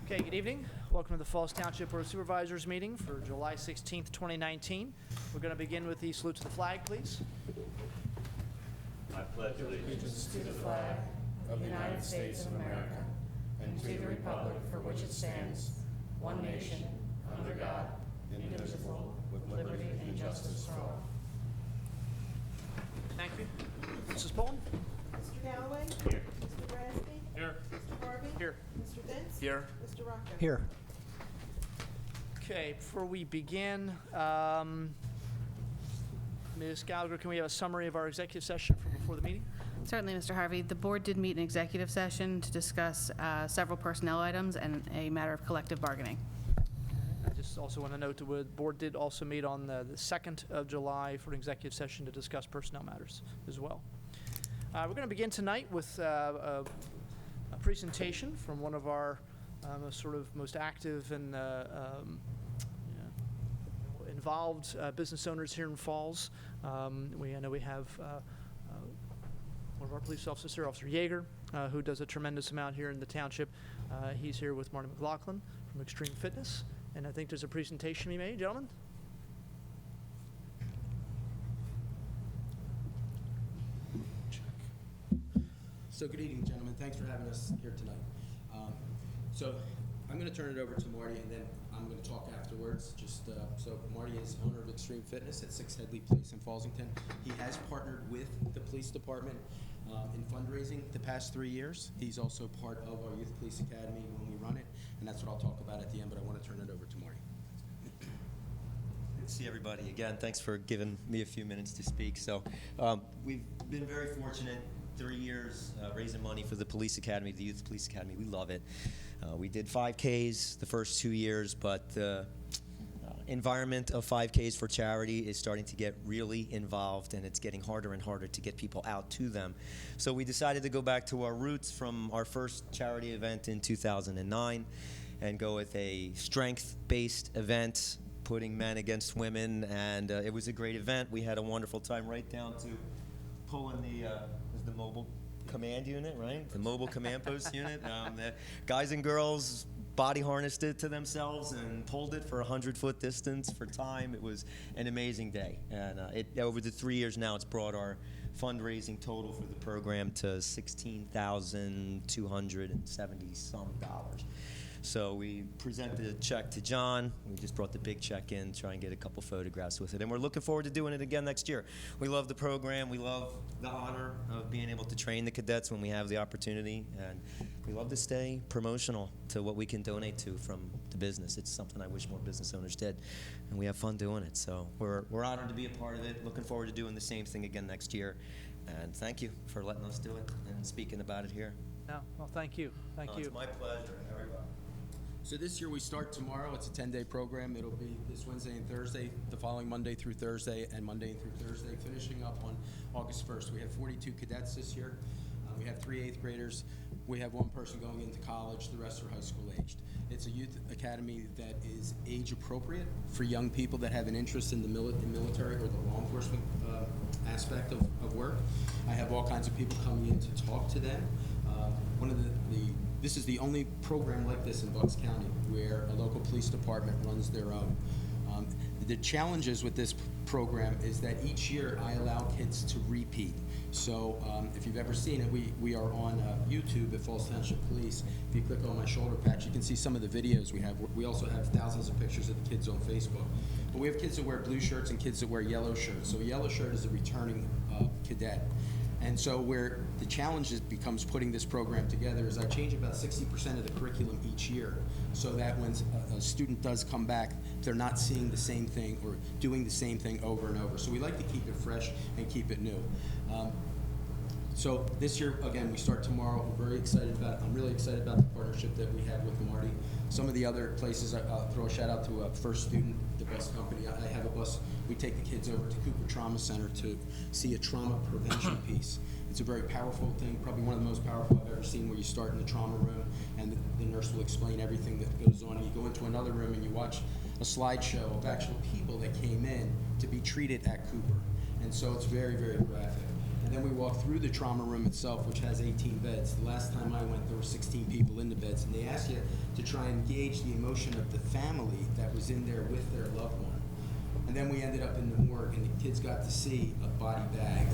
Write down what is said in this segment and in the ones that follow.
Okay, good evening. Welcome to the Falls Township Board of Supervisors meeting for July 16th, 2019. We're going to begin with the salute to the flag, please. I pledge allegiance To the flag of the United States of America and to the republic for which it stands, one nation, under God, indivisible, with liberty and justice for all. Thank you. Mrs. Pullen? Mr. Galloway? Here. Mr. Bransky? Here. Mr. Harvey? Here. Mr. Dents? Here. Mr. Rocco? Here. Okay, before we begin, Ms. Gallagher, can we have a summary of our executive session from before the meeting? Certainly, Mr. Harvey. The board did meet in executive session to discuss several personnel items and a matter of collective bargaining. I just also want to note the board did also meet on the 2nd of July for an executive session to discuss personnel matters as well. We're going to begin tonight with a presentation from one of our most active and involved business owners here in Falls. I know we have one of our police officers here, Officer Yeager, who does a tremendous amount here in the township. He's here with Marty McLaughlin from Extreme Fitness, and I think there's a presentation we made, gentlemen. So good evening, gentlemen. Thanks for having us here tonight. So I'm going to turn it over to Marty, and then I'm going to talk afterwards. So Marty is owner of Extreme Fitness at 6 Headley Place in Fallsington. He has partnered with the police department in fundraising the past 3 years. He's also part of our Youth Police Academy when we run it, and that's what I'll talk about at the end, but I want to turn it over to Marty. Good to see everybody again. Thanks for giving me a few minutes to speak. So we've been very fortunate. 3 years raising money for the police academy, the Youth Police Academy. We love it. We did 5Ks the first 2 years, but the environment of 5Ks for charity is starting to get really involved, and it's getting harder and harder to get people out to them. So we decided to go back to our roots from our first charity event in 2009 and go with a strength-based event, putting men against women, and it was a great event. We had a wonderful time, right down to pulling the mobile command unit, right? The mobile command post unit. The guys and girls body harnessed it to themselves and pulled it for a 100-foot distance for time. It was an amazing day. And over the 3 years now, it's brought our fundraising total for the program to $16,270-some. So we presented a check to John. We just brought the big check in, try and get a couple photographs with it. And we're looking forward to doing it again next year. We love the program. We love the honor of being able to train the cadets when we have the opportunity. And we love to stay promotional to what we can donate to from the business. It's something I wish more business owners did. And we have fun doing it. So we're honored to be a part of it. Looking forward to doing the same thing again next year. And thank you for letting us do it and speaking about it here. No, well, thank you. Thank you. It's my pleasure, everybody. So this year we start tomorrow. It's a 10-day program. It'll be this Wednesday and Thursday, the following Monday through Thursday, and Monday through Thursday, finishing up on August 1st. We have 42 cadets this year. We have 3 8th graders. We have 1 person going into college. The rest are high school aged. It's a youth academy that is age appropriate for young people that have an interest in the military or the law enforcement aspect of work. I have all kinds of people coming in to talk to them. This is the only program like this in Bucks County where a local police department runs their own. The challenges with this program is that each year I allow kids to repeat. So if you've ever seen it, we are on YouTube at Falls Township Police. If you click on my shoulder patch, you can see some of the videos we have. We also have thousands of pictures of the kids on Facebook. But we have kids that wear blue shirts and kids that wear yellow shirts. So a yellow shirt is a returning cadet. And so where the challenge becomes putting this program together is I change about 60% of the curriculum each year so that when a student does come back, they're not seeing the same thing or doing the same thing over and over. So we like to keep it fresh and keep it new. So this year, again, we start tomorrow. We're very excited about it. I'm really excited about the partnership that we have with Marty. Some of the other places, I'll throw a shout out to First Student, the bus company. I have a bus. We take the kids over to Cooper Trauma Center to see a trauma prevention piece. It's a very powerful thing, probably one of the most powerful I've ever seen, where you start in the trauma room and the nurse will explain everything that goes on. And you go into another room and you watch a slideshow of actual people that came in to be treated at Cooper. And so it's very, very graphic. And then we walk through the trauma room itself, which has 18 beds. The last time I went, there were 16 people in the beds, and they ask you to try and gauge the emotion of the family that was in there with their loved one. And then we ended up in the morgue, and the kids got to see a body bag.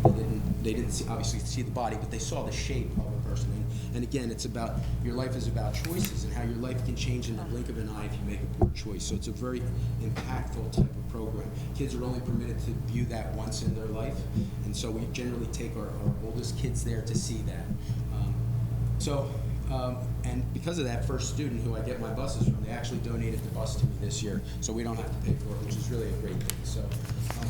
They didn't see, obviously see the body, but they saw the shape of a person. And again, it's about, your life is about choices and how your life can change in the blink of an eye if you make a poor choice. So it's a very impactful type of program. Kids are only permitted to view that once in their life, and so we generally take our oldest kids there to see that. And because of that first student who I get my buses from, they actually donated the bus to me this year, so we don't have to pay for it, which is really a great thing. So,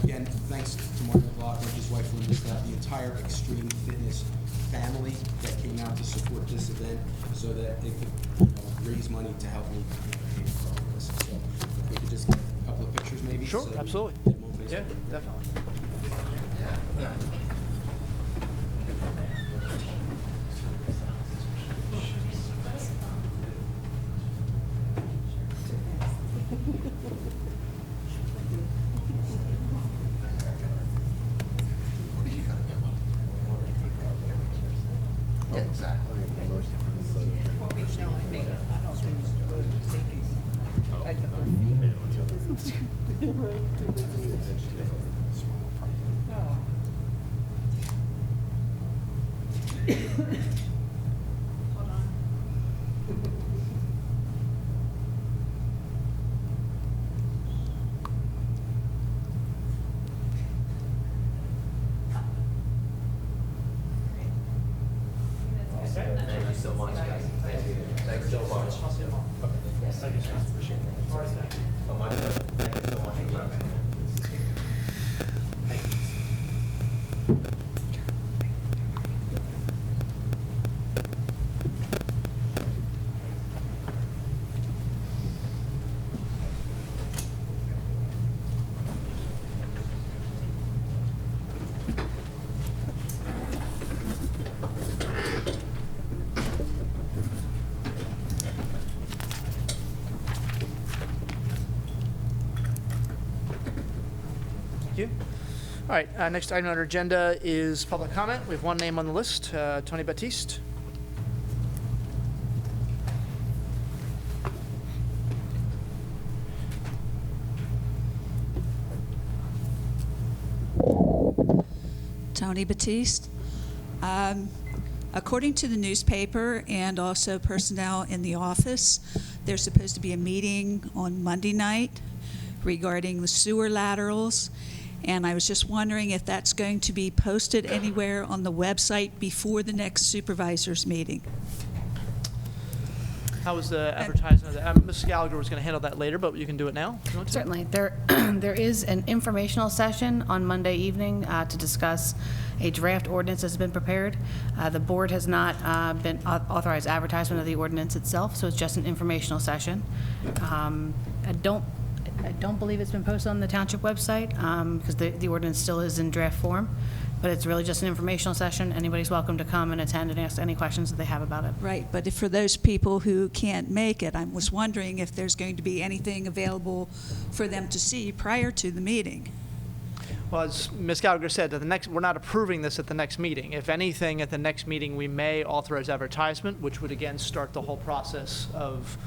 again, thanks to Martin McLaughlin, his wife Linda, the entire Extreme Fitness family that came out to support this event, so that they could raise money to help me pay for all of this. So, if we could just get a couple of pictures, maybe. Sure, so absolutely. get them on Facebook. Yeah, definitely. Thank you so much, guys. Thank you. Thanks so much. I'll see you tomorrow. Yes, thank you, sir. Appreciate it. All right, thank you. Oh, my pleasure. Thank you so much. Thank you. All right, next item on our agenda is public comment. We have one name on the list, Tony Batiste. Tony Batiste. According to the newspaper and also personnel in the office, there's supposed to be a meeting on Monday night regarding the sewer laterals, and I was just wondering if that's going to be posted anywhere on the website before the next supervisors meeting. How was the advertising of that? Ms. Gallagher was going to handle that later, but you can do it now. if you want to. Certainly. There is an informational session on Monday evening to discuss a draft ordinance that's been prepared. The board has not been authorized advertisement of the ordinance itself, so it's just an informational session. I don't believe it's been posted on the township website because the ordinance still is in draft form, but it's really just an informational session. Anybody's welcome to come and attend and ask any questions that they have about it. Right, but if for those people who can't make it, I was wondering if there's going to be anything available for them to see prior to the meeting. Well, as Ms. Gallagher said, we're not approving this at the next meeting. If anything, at the next meeting, we may authorize advertisement, which would again start the whole process of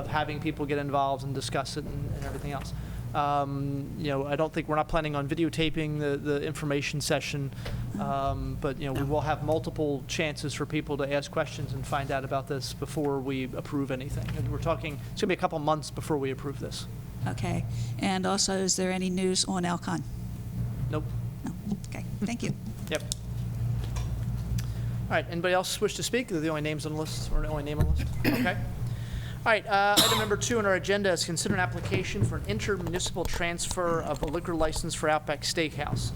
having people get involved and discuss it and everything else. I don't think, we're not planning on videotaping the information session, but, we will have multiple chances for people to ask questions and find out about this before we approve anything. And we're talking, it's going to be a couple months before we approve this. Okay, and also, is there any news on Alcon? Nope. No, okay, thank you. Yep. All right, anybody else wish to speak? They're the only names on the list, or the only name on the list? Okay. All right, item number 2 on our agenda is consider an application for an intermunicipal transfer of a liquor license for Outback Steakhouse.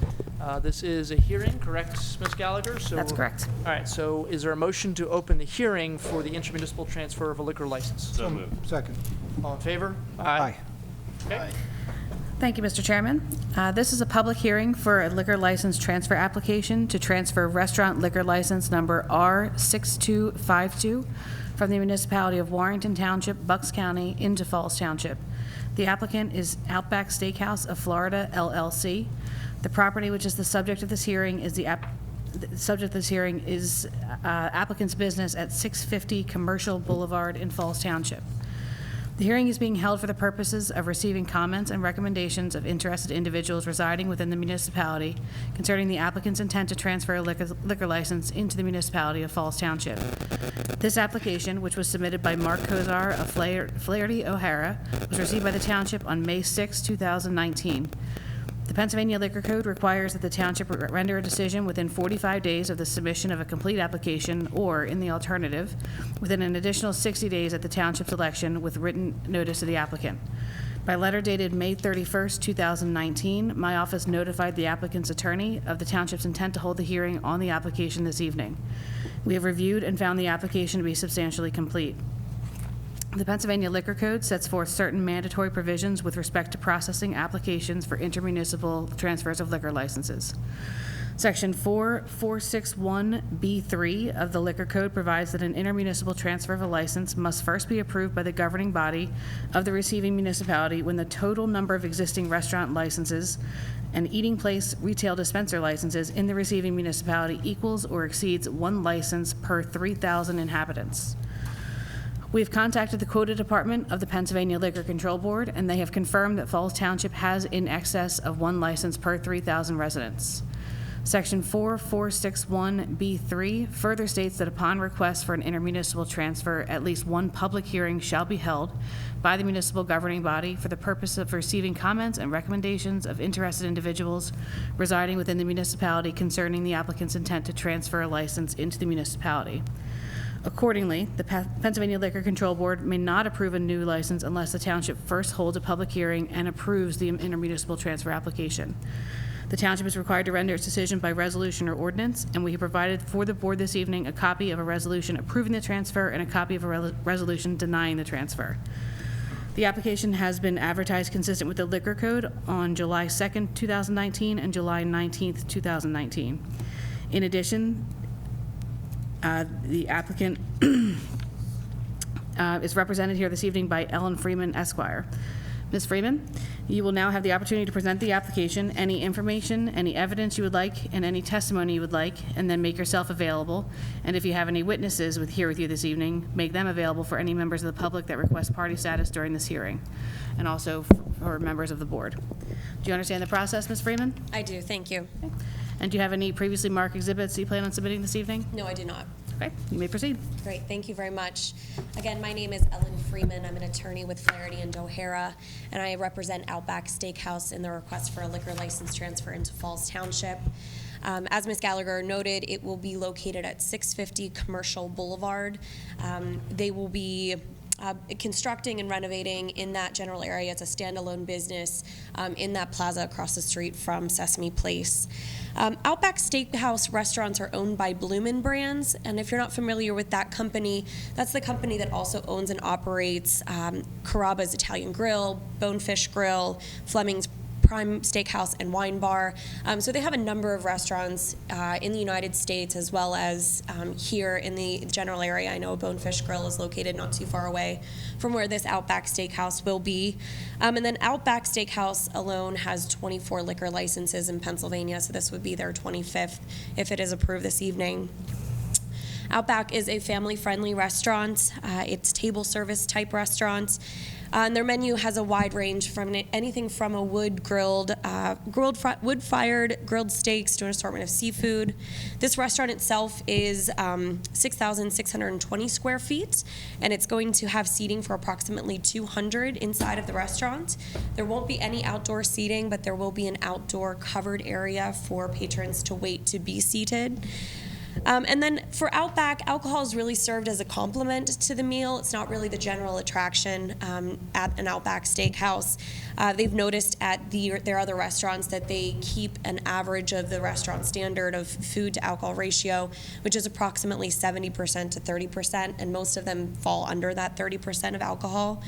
This is a hearing, correct, Ms. Gallagher? That's correct. All right, so is there a motion to open the hearing for the intermunicipal transfer of a liquor license? So moved. Second. All in favor? Aye. Okay. Thank you, Mr. Chairman. This is a public hearing for a liquor license transfer application to transfer restaurant liquor license number R6252 from the municipality of Warrenton Township, Bucks County, into Falls Township. The applicant is Outback Steakhouse of Florida, LLC. The property which is the subject of this hearing is the the subject of this hearing is applicant's business at 650 Commercial Boulevard in Falls Township. The hearing is being held for the purposes of receiving comments and recommendations of interested individuals residing within the municipality concerning the applicant's intent to transfer a liquor license into the municipality of Falls Township. This application, which was submitted by Mark Kozar of Flaherty, O'Hara, was received by the township on May 6, 2019. The Pennsylvania Liquor Code requires that the township render a decision within 45 days of the submission of a complete application, or, in the alternative, within an additional 60 days at the township's election with written notice to the applicant. By letter dated May 31st, 2019, my office notified the applicant's attorney of the township's intent to hold the hearing on the application this evening. We have reviewed and found the application to be substantially complete. The Pennsylvania Liquor Code sets forth certain mandatory provisions with respect to processing applications for intermunicipal transfers of liquor licenses. Section 4461B3 of the Liquor Code provides that an intermunicipal transfer of a license must first be approved by the governing body of the receiving municipality when the total number of existing restaurant licenses and eating place retail dispenser licenses in the receiving municipality equals or exceeds one license per 3,000 inhabitants. We have contacted the quota department of the Pennsylvania Liquor Control Board, and they have confirmed that Falls Township has in excess of one license per 3,000 residents. Section 4461B3 further states that upon request for an intermunicipal transfer, at least one public hearing shall be held by the municipal governing body for the purpose of receiving comments and recommendations of interested individuals residing within the municipality concerning the applicant's intent to transfer a license into the municipality. Accordingly, the Pennsylvania Liquor Control Board may not approve a new license unless the township first holds a public hearing and approves the intermunicipal transfer application. The township is required to render its decision by resolution or ordinance, and we have provided for the board this evening a copy of a resolution approving the transfer and a copy of a resolution denying the transfer. The application has been advertised consistent with the Liquor Code on July 2nd, 2019 and July 19th, 2019. In addition, the applicant is represented here this evening by Ellen Freeman, Esquire. Ms. Freeman, you will now have the opportunity to present the application, any information, any evidence you would like, and any testimony you would like, and then make yourself available. And if you have any witnesses here with you this evening, make them available for any members of the public that request party status during this hearing, and also for members of the board. Do you understand the process, Ms. Freeman? I do, thank you. And do you have any previously marked exhibits you plan on submitting this evening? No, I do not. Okay, you may proceed. Great, thank you very much. Again, my name is Ellen Freeman. I'm an attorney with Flaherty and O'Hara, and I represent Outback Steakhouse in the request for a liquor license transfer into Falls Township. As Ms. Gallagher noted, it will be located at 650 Commercial Boulevard. They will be constructing and renovating in that general area. It's a standalone business in that plaza across the street from Sesame Place. Outback Steakhouse restaurants are owned by Bloomin' Brands, and if you're not familiar with that company, that's the company that also owns and operates Carrabba's Italian Grill, Bonefish Grill, Fleming's Prime Steakhouse and Wine Bar. So they have a number of restaurants in the United States as well as here in the general area. I know Bonefish Grill is located not too far away from where this Outback Steakhouse will be. And then Outback Steakhouse alone has 24 liquor licenses in Pennsylvania, so this would be their 25th if it is approved this evening. Outback is a family-friendly restaurant. It's table service type restaurant. And their menu has a wide range from anything from a wood-fired grilled steaks to an assortment of seafood. This restaurant itself is 6,620 square feet, and it's going to have seating for approximately 200 inside of the restaurant. There won't be any outdoor seating, but there will be an outdoor covered area for patrons to wait to be seated. And then for Outback, alcohol is really served as a complement to the meal. It's not really the general attraction at an Outback Steakhouse. They've noticed at their other restaurants that they keep an average of the restaurant standard of food to alcohol ratio, which is approximately 70% to 30%, and most of them fall under that 30% of alcohol.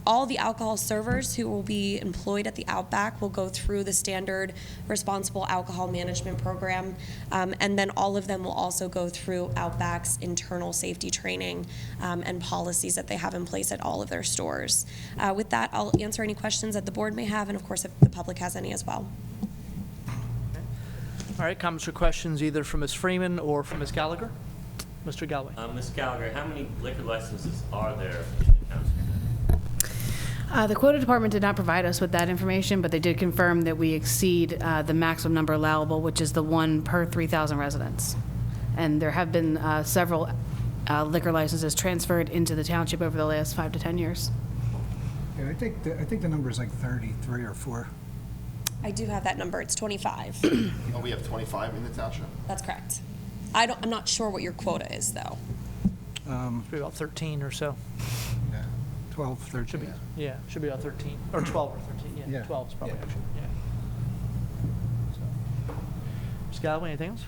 All the alcohol servers who will be employed at the Outback will go through the standard responsible alcohol management program, and then all of them will also go through Outback's internal safety training and policies that they have in place at all of their stores. With that, I'll answer any questions that the board may have, and of course if the public has any as well. All right, comments or questions either from Ms. Freeman or from Ms. Gallagher? Mr. Galloway? Ms. Gallagher, how many liquor licenses are there in the township? The quota department did not provide us with that information, but they did confirm that we exceed the maximum number allowable, which is the 1 per 3,000 residents. And there have been several liquor licenses transferred into the township over the last 5 to 10 years. Yeah, I think the number is like 33 or 4. I do have that number. It's 25. Oh, we have 25 in the township? That's correct. I'm not sure what your quota is, though. Should be about 13 or so. Yeah, 12, 13. Should be, yeah, should be about 13, or 12 or 13, yeah, Yeah. 12 is probably Yeah. actually, yeah. So, Ms. Galloway, anything else?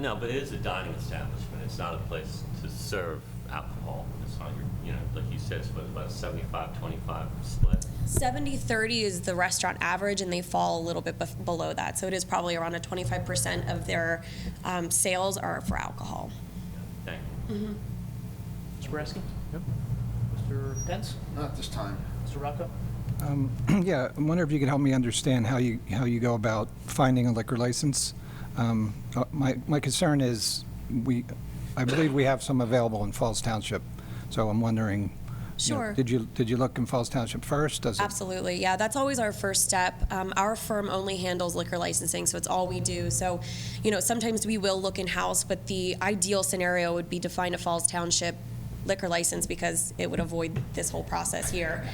No, but it is a dining establishment. It's not a place to serve alcohol. It's not your, like you said, it's about a 75-25 split. 70-30 is the restaurant average, and they fall a little bit below that. So it is probably around a 25% of their sales are for alcohol. Thank you. Mr. Boraski? Nope. Mr. Dents? Not at this time. Mr. Rocco? Yeah, I wonder if you could help me understand how you go about finding a liquor license. My concern is I believe we have some available in Falls Township, so I'm wondering. Sure. Did you look in Falls Township first? Does it? Absolutely, yeah, that's always our first step. Our firm only handles liquor licensing, so it's all we do. So, sometimes we will look in-house, but the ideal scenario would be to find a Falls Township liquor license because it would avoid this whole process here.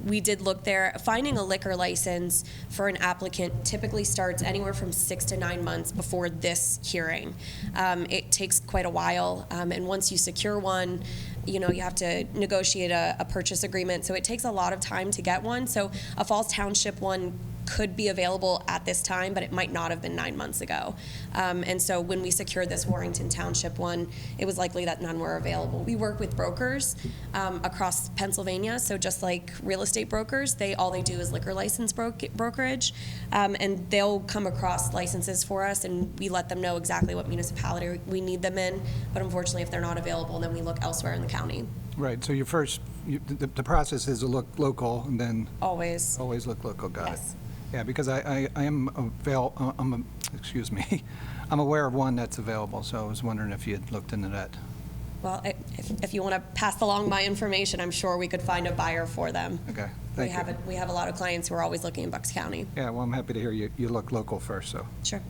We did look there. Finding a liquor license for an applicant typically starts anywhere from 6 to 9 months before this hearing. It takes quite a while, and once you secure one, you have to negotiate a purchase agreement, so it takes a lot of time to get one. So a Falls Township one could be available at this time, but it might not have been 9 months ago. And so when we secured this Warrington Township one, it was likely that none were available. We work with brokers across Pennsylvania, so just like real estate brokers, all they do is liquor license brokerage, and they'll come across licenses for us, and we let them know exactly what municipality we need them in. But unfortunately, if they're not available, then we look elsewhere in the county. Right, so the process is to look local and then Always. always look local, got it. Yes. Yeah, because excuse me, I'm aware of one that's available, so I was wondering if you had looked into that. Well, if you want to pass along my information, I'm sure we could find a buyer for them. Okay, thank you. We have a lot of clients who are always looking in Bucks County. Yeah, well, I'm happy to hear you look local first, so. Sure.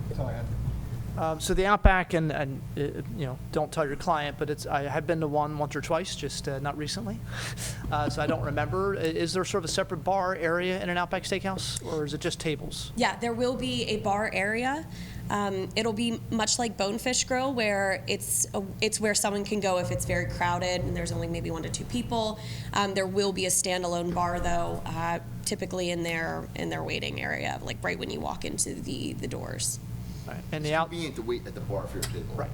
That's all I had. So the Outback, and don't tell your client, but I have been to one once or twice, just not recently. So I don't remember. Is there sort of a separate bar area in an Outback Steakhouse, or is it just tables? Yeah, there will be a bar area. It'll be much like Bonefish Grill, where it's where someone can go if it's very crowded and there's only maybe 1 to 2 people. There will be a standalone bar, though, typically in their waiting area, like right when you walk into the doors. Right. And It's convenient to wait at the bar for your table. Right.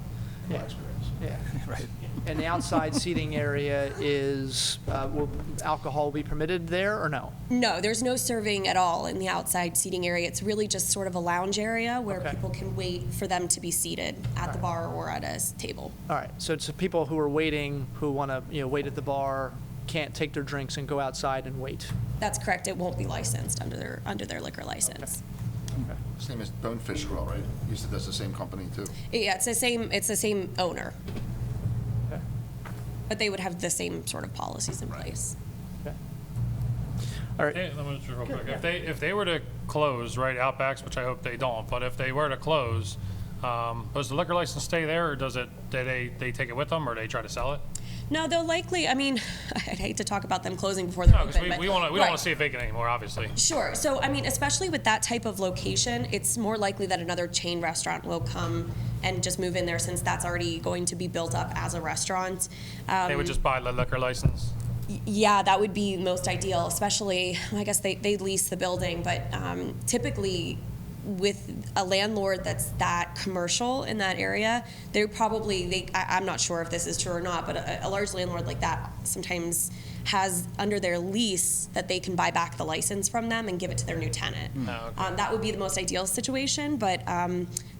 My Yeah. experience. Yeah. Right. And the outside seating area is, will alcohol be permitted there or no? No, there's no serving at all in the outside seating area. It's really just sort of a lounge area where Okay. people can wait for them to be seated at the bar or at a table. All right, so it's the people who are waiting, who want to, wait at the bar, can't take their drinks and go outside and wait. That's correct. It won't be licensed under their liquor license. Okay. Same as Bonefish Grill, right? You said that's the same company, too? Yeah, it's the same owner, Okay. but they would have the same sort of policies in place. Okay. All right. Hey, let me just real quick. If they were to close, right, Outbacks, which I hope they don't, but if they were to close, does the liquor license stay there, or do they take it with them, or they try to sell it? No, they'll likely, I'd hate to talk about them closing before they're No, open. because but- we don't Right. want to see it vacant anymore, obviously. Sure. So, especially with that type of location, it's more likely that another chain restaurant will come and just move in there, since that's already going to be built up as a restaurant. They would just buy the liquor license. Yeah, that would be most ideal, especially, I guess they lease the building, but typically with a landlord that's that commercial in that area, I'm not sure if this is true or not, but a large landlord like that sometimes has under their lease that they can buy back the license from them and give it to their new tenant. Oh, okay. That would be the most ideal situation, but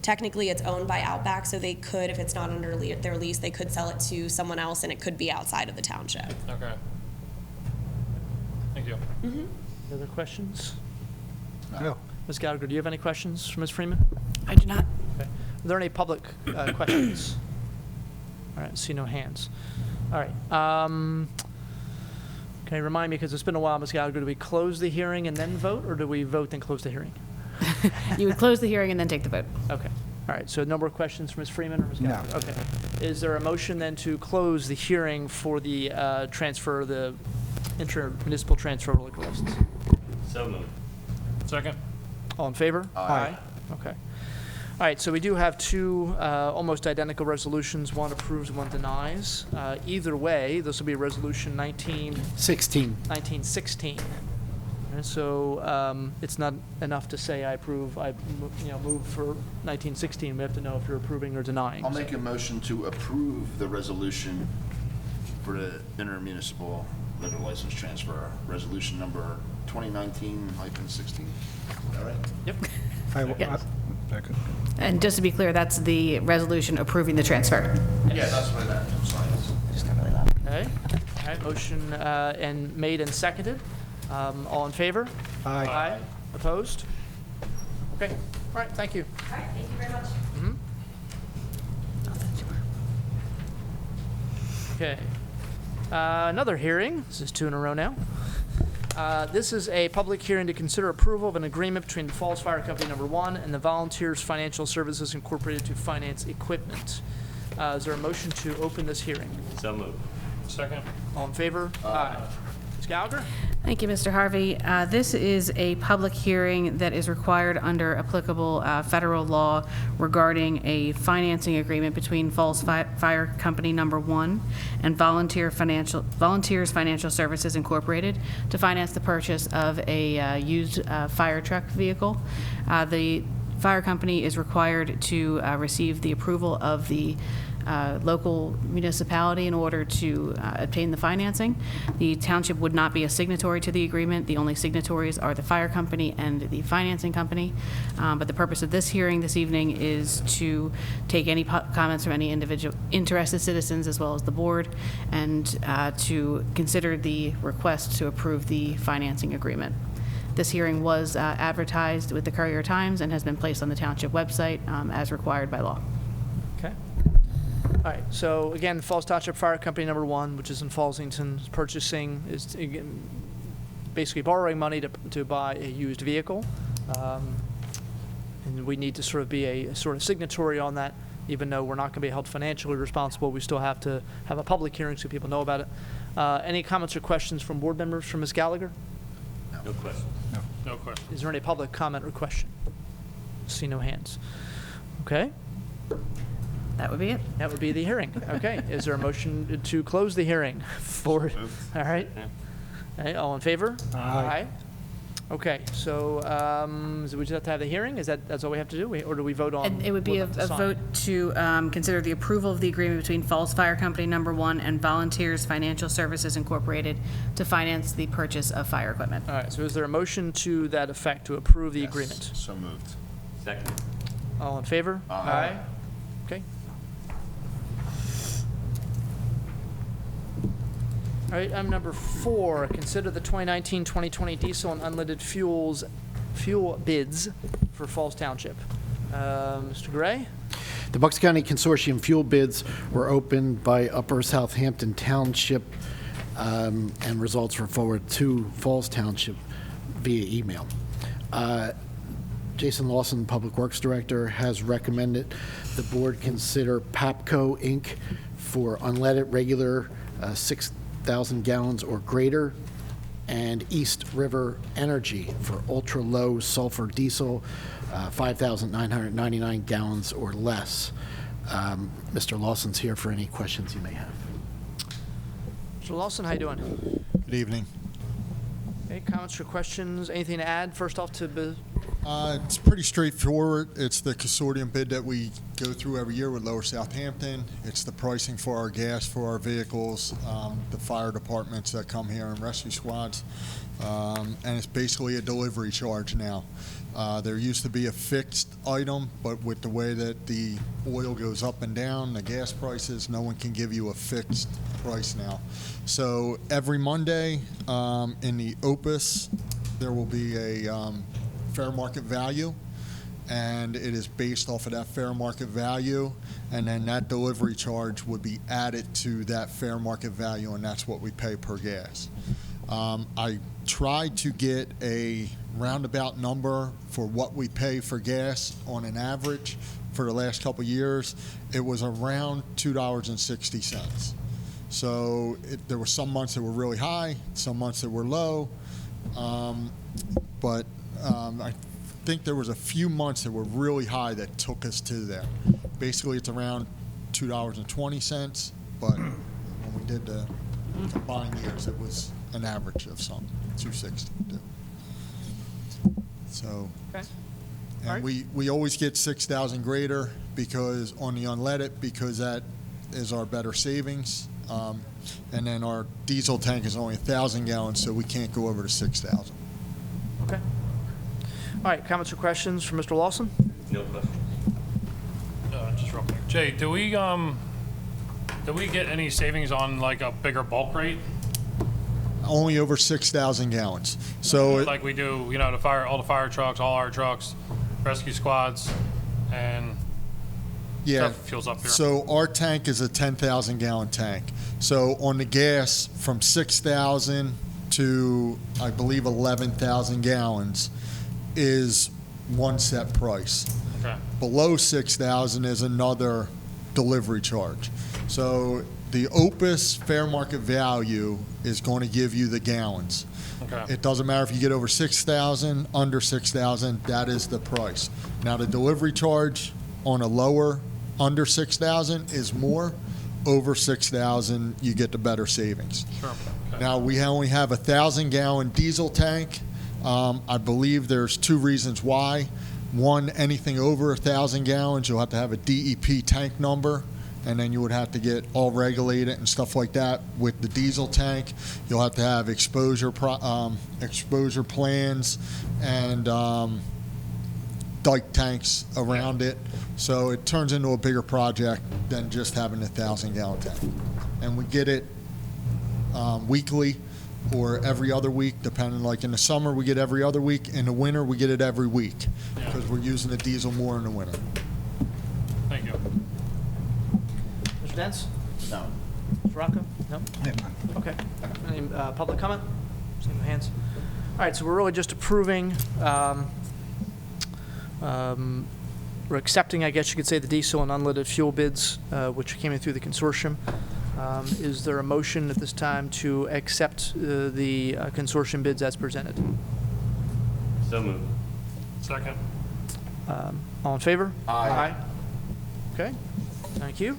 technically it's owned by Outback, so they could, if it's not under their lease, they could sell it to someone else, and it could be outside of the township. Okay. Thank you. Other questions? No. Ms. Gallagher, do you have any questions for Ms. Freeman? I do not. Okay. Are there any public questions? All right, see no hands. All right. Can you remind me, because it's been a while, Ms. Gallagher, do we close the hearing and then vote, or do we vote then close the hearing? You would close the hearing and then take the vote. Okay. All right, so no more questions for Ms. Freeman or Ms. No. Gallagher? Okay. Is there a motion then to close the hearing for the transfer, the intermunicipal transfer of liquor license? So moved. Second? All in favor? Aye. Okay. All right, so we do have two almost identical resolutions. One approves, one denies. Either way, this will be resolution 1916. And so it's not enough to say I approve, move for 1916. We have to know if you're approving or denying. I'll make a motion to approve the resolution for the intermunicipal liquor license transfer, resolution number 2019-16. All right? Yep. Yes. And just to be clear, that's the resolution approving the transfer. Yeah, that's what I meant. I'm sorry. Okay. All right, motion and made and seconded. All in favor? Aye. Aye. Opposed? Okay. All right, thank you. All right, thank you very much. Okay. Another hearing. This is 2 in a row now. This is a public hearing to consider approval of an agreement between the Falls Fire Company Number 1 and the Volunteers Financial Services Incorporated to finance equipment. Is there a motion to open this hearing? So moved. Second? All in favor? Aye. Ms. Gallagher? Thank you, Mr. Harvey. This is a public hearing that is required under applicable federal law regarding a financing agreement between Falls Fire Company Number 1 and Volunteers Financial Services Incorporated to finance the purchase of a used fire truck vehicle. The fire company is required to receive the approval of the local municipality in order to obtain the financing. The township would not be a signatory to the agreement. The only signatories are the fire company and the financing company. But the purpose of this hearing this evening is to take any comments from any individual interested citizens as well as the board, and to consider the request to approve the financing agreement. This hearing was advertised with the Courier-Times and has been placed on the township website as required by law. Okay. All right, so again, Falls Township Fire Company Number 1, which is in Fallsington, is purchasing, is again, basically borrowing money to buy a used vehicle. And we need to sort of be a sort of signatory on that, even though we're not going to be held financially responsible. We still have to have a public hearing so people know about it. Any comments or questions from board members? From Ms. Gallagher? No questions. No question. Is there any public comment or question? See no hands. Okay. That would be it. That would be the hearing. Okay. Is there a motion to close the hearing? All right. All right, all in favor? Aye. Okay, so we just have to have the hearing? That's all we have to do? Or do we vote on? And it would be a what to sign? vote to consider the approval of the agreement between Falls Fire Company Number 1 and Volunteers Financial Services Incorporated to finance the purchase of fire equipment. All right, so is there a motion to that effect to approve the Yes, agreement? So moved. Second. All in favor? Aye. Okay. All right, item number 4, consider the 2019-2020 diesel and unleaded fuel bids for Falls Township. Mr. Gray? The Bucks County Consortium fuel bids were opened by Upper Southampton Township, and results were forwarded to Falls Township via email. Jason Lawson, Public Works Director, has recommended the board consider PAPCO Inc. for unleaded regular 6,000 gallons or greater, and East River Energy for ultra-low sulfur diesel, 5,999 gallons or less. Mr. Lawson's here for any questions you may have. Mr. Lawson, how you doing? Good evening. Any comments or questions? Anything to add? First off to It's pretty straightforward. It's the consortium bid that we go through every year with Lower Southampton. It's the pricing for our gas for our vehicles, the fire departments that come here and rescue squads, and it's basically a delivery charge now. There used to be a fixed item, but with the way that the oil goes up and down, the gas prices, no one can give you a fixed price now. So every Monday in the Opus, there will be a fair market value, and it is based off of that fair market value, and then that delivery charge would be added to that fair market value, and that's what we pay per gas. I tried to get a roundabout number for what we pay for gas on an average for the last couple of years. It was around $2.60. So there were some months that were really high, some months that were low, but I think there was a few months that were really high that took us to there. Basically, it's around $2.20, but when we did the combined years, it was an average of some, 260. So, Okay. and All right. we always get 6,000 greater because on the unleaded, because that is our better savings. And then our diesel tank is only 1,000 gallons, so we can't go over to 6,000. Okay. All right, comments or questions from Mr. Lawson? No question. Just real quick. Jay, do we get any savings on like a bigger bulk rate? Only over 6,000 gallons. So Like we do, you know, all the fire trucks, all our trucks, rescue squads, and yeah, stuff fuels up here. so our tank is a 10,000 gallon tank. So on the gas, from 6,000 to I believe 11,000 gallons is one set price. Okay. Below 6,000 is another delivery charge. So the Opus fair market value is going to give you the gallons. Okay. It doesn't matter if you get over 6,000, under 6,000, that is the price. Now the delivery charge on a lower, under 6,000 is more. Over 6,000, you get the better savings. Sure. Okay. Now, we only have a 1,000-gallon diesel tank. I believe there's two reasons why. One, anything over 1,000 gallons, you'll have to have a DEP tank number, and then you would have to get all regulated and stuff like that. With the diesel tank, you'll have to have exposure plans and dike tanks around it. So it turns into a bigger project than just having a 1,000-gallon tank. And we get it weekly or every other week, depending. Like in the summer, we get every other week. In the winter, we get it every week because we're using the diesel more in the winter. Thank you. Mr. Dents? No. Mr. Rocco? No? Okay. Any public comment? Seeing no hands. All right, so we're really just approving, we're accepting, I guess you could say, the diesel and unleaded fuel bids, which came in through the consortium. Is there a motion at this time to accept the consortium bids as presented? So moved. Second. All in favor? Aye. Okay, thank you.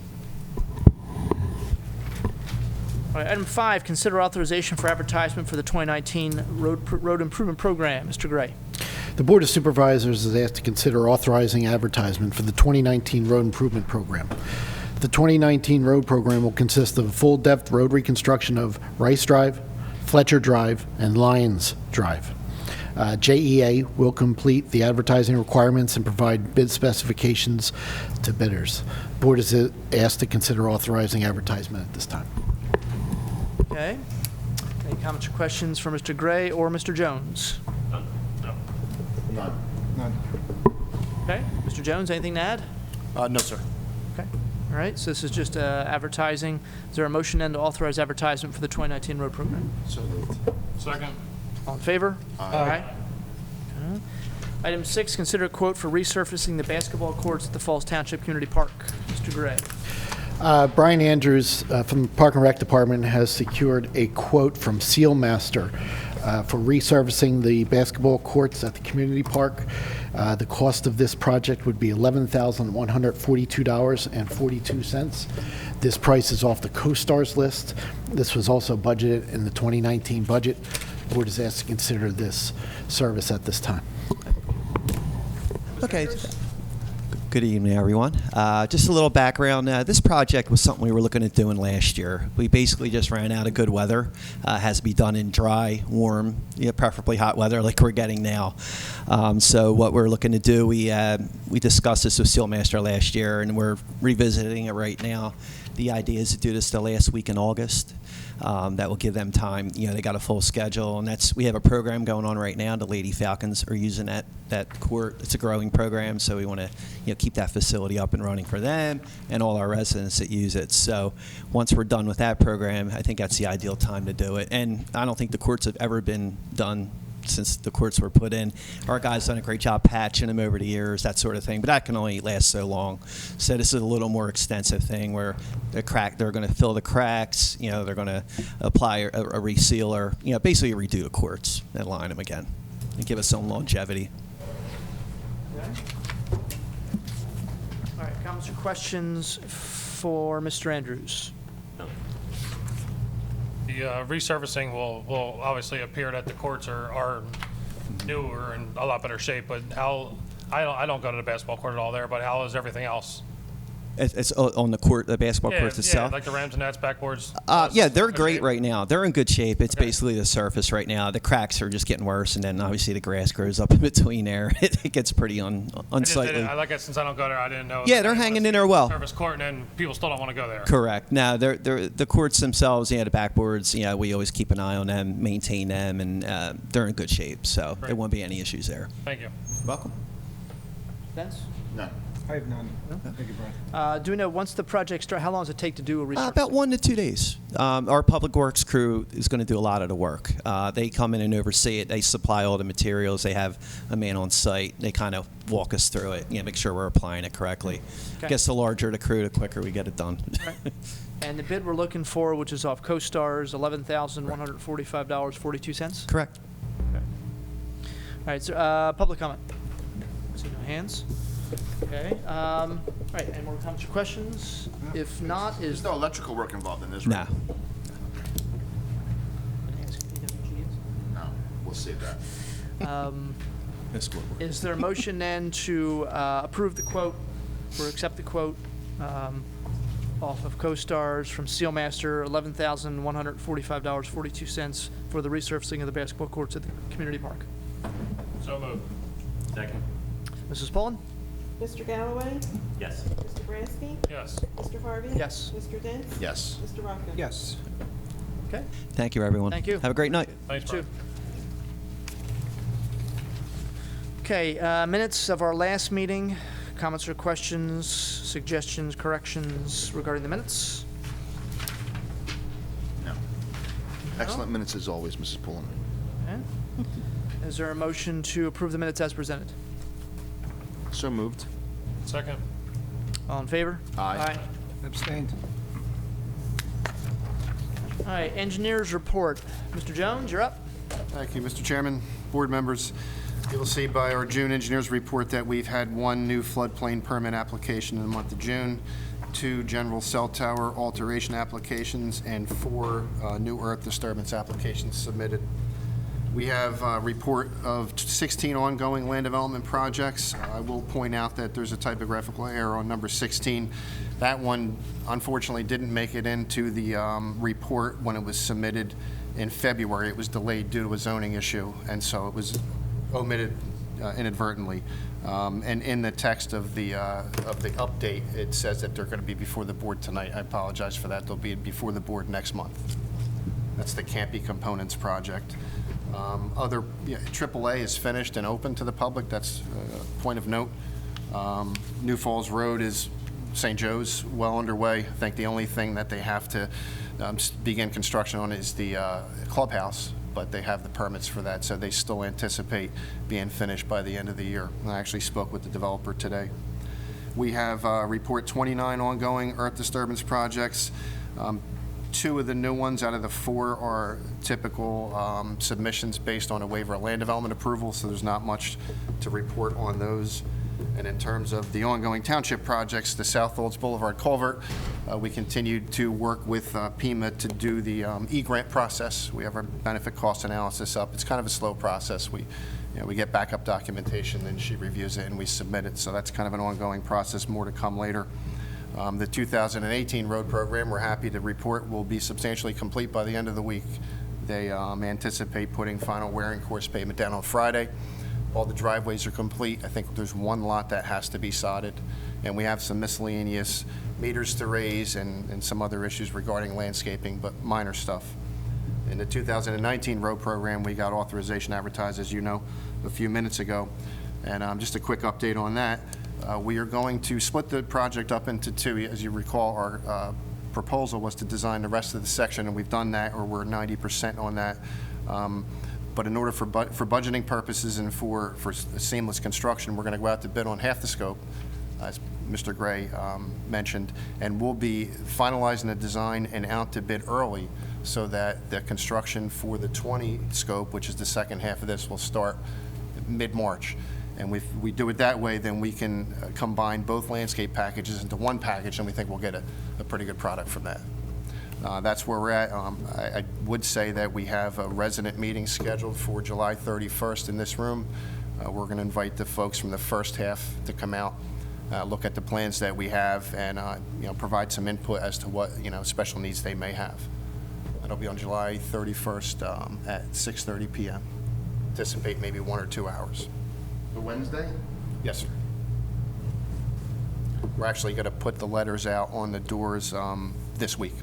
All right, item 5, consider authorization for advertisement for the 2019 road improvement program. Mr. Gray. The Board of Supervisors is asked to consider authorizing advertisement for the 2019 road improvement program. The 2019 road program will consist of full-depth road reconstruction of Rice Drive, Fletcher Drive, and Lyons Drive. JEA will complete the advertising requirements and provide bid specifications to bidders. Board is asked to consider authorizing advertisement at this time. Okay. Any comments or questions for Mr. Gray or Mr. Jones? No. None. Okay. Mr. Jones, anything to add? No, sir. Okay. All right, so this is just advertising. Is there a motion then to authorize advertisement for the 2019 road program? So moved. Second. All in favor? Aye. Okay. Item 6, consider a quote for resurfacing the basketball courts at the Falls Township Community Park. Mr. Gray. Brian Andrews from the Park and Rec Department has secured a quote from Sealmaster for resurfacing the basketball courts at the community park. The cost of this project would be $11,142.42. This price is off the CoStarz list. This was also budgeted in the 2019 budget. The board is asked to consider this service at this time. Okay. Good evening, everyone. Just a little background. This project was something we were looking at doing last year. We basically just ran out of good weather. Has to be done in dry, warm, preferably hot weather like we're getting now. So what we're looking to do, we discussed this with Sealmaster last year, and we're revisiting it right now. The idea is to do this the last week in August. That will give them time. They got a full schedule, and we have a program going on right now. The Lady Falcons are using that court. It's a growing program, so we want to keep that facility up and running for them and all our residents that use it. So once we're done with that program, I think that's the ideal time to do it. And I don't think the courts have ever been done since the courts were put in. Our guys done a great job patching them over the years, that sort of thing, but that can only last so long. So this is a little more extensive thing where they're going to fill the cracks, they're going to apply a resealer, basically redo the courts and line them again and give us some longevity. Okay. All right, comments or questions for Mr. Andrews? The resurfacing will obviously appear that the courts are newer and a lot better shape, but I don't go to the basketball court at all there, but how is everything else? It's on the court, the basketball courts itself? Yeah, like the Rams and Nets backboards? Yeah, they're great right now. They're in good shape. It's basically the surface right now. The cracks are just getting worse, and then obviously the grass grows up in between there. It gets pretty unsightly. I like it since I don't go there. I didn't know. Yeah, they're hanging in there well. Surface court, and then people still don't want to go there. Correct. Now, the courts themselves, the backboards, we always keep an eye on them, maintain them, and they're in good shape. So there won't be any issues there. Thank you. Welcome. Vince? No. I have none. Thank you, Brian. Do we know, once the project starts, how long does it take to do a research? About 1 to 2 days. Our public works crew is going to do a lot of the work. They come in and oversee it. They supply all the materials. They have a man on site. They kind of walk us through it, make sure we're applying it correctly. Okay. I guess the larger the crew, the quicker we get it done. Right. And the bid we're looking for, which is off CoStar's, $11,145.42? Correct. Okay. All right, so public comment. See no hands. Okay. All right, any more comments or questions? If not, There's no electrical work involved in this, right? No, we'll save that. Is there a motion then to approve the quote, or accept the quote off of CoStar's from Steelmaster, $11,145.42 for the resurfacing of the basketball courts at the community park? So moved. Second? Mrs. Pullen? Mr. Galloway? Yes. Mr. Bransky? Yes. Mr. Harvey? Yes. Mr. Dents? Yes. Mr. Rocco? Yes. Okay. Thank you, everyone. Thank you. Have a great night. Thanks, Brian. Okay, minutes of our last meeting. Comments or questions, suggestions, corrections regarding the minutes? No. Excellent minutes as always, Mrs. Pullen. Okay. Is there a motion to approve the minutes as presented? So moved. Second. All in favor? Aye. Abstained. All right, engineers report. Mr. Jones, you're up. Thank you, Mr. Chairman, board members. You'll see by our June engineers report that we've had 1 new floodplain permit application in the month of June, 2 general cell tower alteration applications, and 4 new earth disturbance applications submitted. We have a report of 16 ongoing land development projects. I will point out that there's a typographical error on number 16. That one unfortunately didn't make it into the report when it was submitted in February. It was delayed due to a zoning issue, and so it was omitted inadvertently. And in the text of the update, it says that they're going to be before the board tonight. I apologize for that. They'll be before the board next month. That's the Campy Components project. AAA is finished and open to the public. That's a point of note. New Falls Road is St. Joe's well underway. I think the only thing that they have to begin construction on is the clubhouse, but they have the permits for that, so they still anticipate being finished by the end of the year. I actually spoke with the developer today. We have report 29 ongoing earth disturbance projects. 2 of the new ones out of the 4 are typical submissions based on a waiver of land development approval, so there's not much to report on those. And in terms of the ongoing township projects, the South Olds Boulevard culvert, we continued to work with PEMA to do the E-grant process. We have our benefit cost analysis up. It's kind of a slow process. We get backup documentation, then she reviews it and we submit it. So that's kind of an ongoing process, more to come later. The 2018 road program, we're happy to report, will be substantially complete by the end of the week. They anticipate putting final wearing course pavement down on Friday. All the driveways are complete. I think there's 1 lot that has to be sodded, and we have some miscellaneous meters to raise and some other issues regarding landscaping, but minor stuff. In the 2019 road program, we got authorization advertised, as you know, a few minutes ago. And just a quick update on that. We are going to split the project up into two. As you recall, our proposal was to design the rest of the section, and we've done that, or we're 90% on that. But in order for budgeting purposes and for seamless construction, we're going to go out to bid on half the scope, as Mr. Gray mentioned, and we'll be finalizing the design and out to bid early so that the construction for the 20 scope, which is the second half of this, will start mid-March. And if we do it that way, then we can combine both landscape packages into one package, and we think we'll get a pretty good product from that. That's where we're at. I would say that we have a resident meeting scheduled for July 31st in this room. We're going to invite the folks from the first half to come out, look at the plans that we have, and provide some input as to what special needs they may have. That'll be on July 31st at 6:30 p.m. Anticipate maybe 1 or 2 hours. The Wednesday? Yes, sir. We're actually going to put the letters out on the doors this week,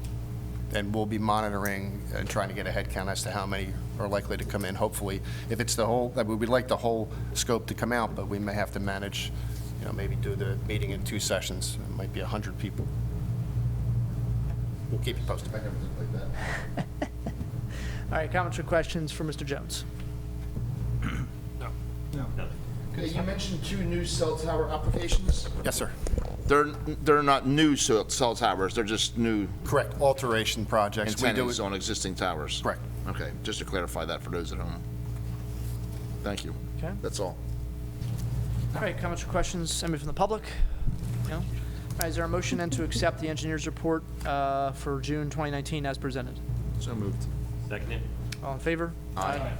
and we'll be monitoring and trying to get a head count as to how many are likely to come in. Hopefully, if it's the whole, we'd like the whole scope to come out, but we may have to manage, maybe do the meeting in 2 sessions. It might be 100 people. We'll keep you posted. I never did like that. All right, comments or questions for Mr. Jones? No. Okay, you mentioned 2 new cell tower applications. Yes, sir. They're not new cell towers, they're just new Correct. Alteration projects. We do antennas it. on existing towers. Correct. Okay, just to clarify that for those at home. Thank you. Okay. That's all. All right, comments or questions, anybody from the public? No? All right, is there a motion then to accept the engineer's report for June 2019 as presented? So moved. Second it. All in favor? Aye.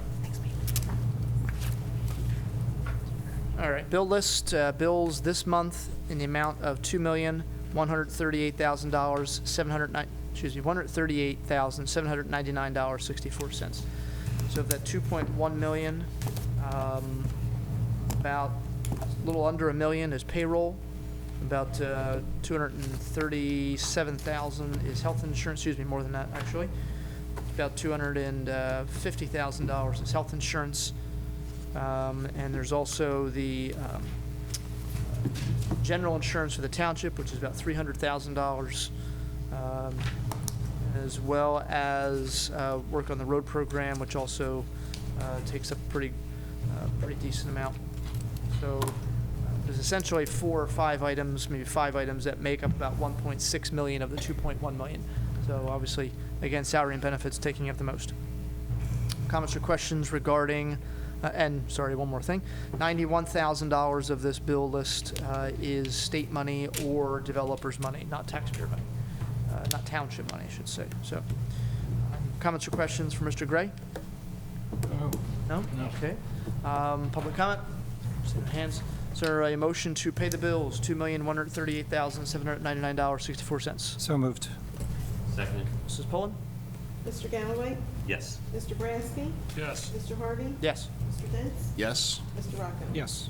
All right, bill list, bills this month in the amount of $138,799.64. So of that 2.1 million, about a little under $1 million is payroll, about 237,000 is health insurance, excuse me, more than that actually. About $250,000 is health insurance. And there's also the general insurance for the township, which is about $300,000, as well as work on the road program, which also takes up a pretty decent amount. So there's essentially 4 or 5 items, maybe 5 items that make up about 1.6 million of the 2.1 million. So obviously, again, salary and benefits taking up the most. Comments or questions regarding? And, sorry, one more thing. $91,000 of this bill list is state money or developer's money, not taxpayer money. Not township money, I should say. So, comments or questions for Mr. Gray? No? Okay. Public comment? See the hands. Is there a motion to pay the bills, $2,138,799.64? So moved. Second it. Mrs. Pullen? Mr. Galloway? Yes. Mr. Brasky? Yes. Mr. Harvey? Yes. Mr. Dents? Yes. Mr. Rocco? Yes.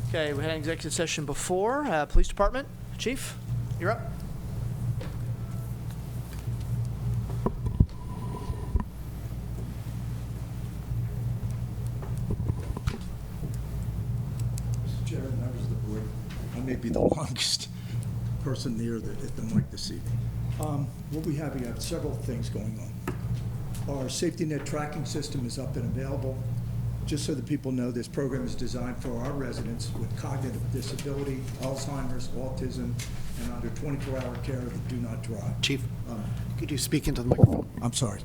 Okay, we had an executive session before. Police Department, Chief, you're up. Mr. Chair, members of the board, I may be the longest person near at the mic this evening. What we have several things going on. Our safety net tracking system is up and available. Just so that people know, this program is designed for our residents with cognitive disability, Alzheimer's, autism, and under 24-hour care that do not drive. Chief, could you speak into the microphone? I'm sorry.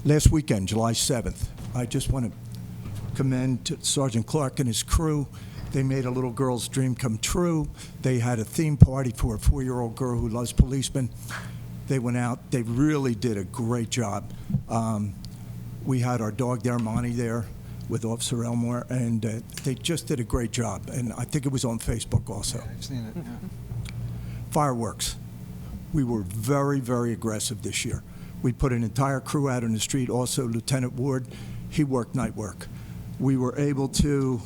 Last weekend, July 7th, I just want to commend Sergeant Clark and his crew. They made a little girl's dream come true. They had a theme party for a 4-year-old girl who loves policemen. They went out. They really did a great job. We had our dog there, Monty, there with Officer Elmore, and they just did a great job. And I think it was on Facebook also. Yeah, I've seen it, yeah. Fireworks. We were very, very aggressive this year. We put an entire crew out on the street. Also, Lieutenant Ward, he worked night work. We were able to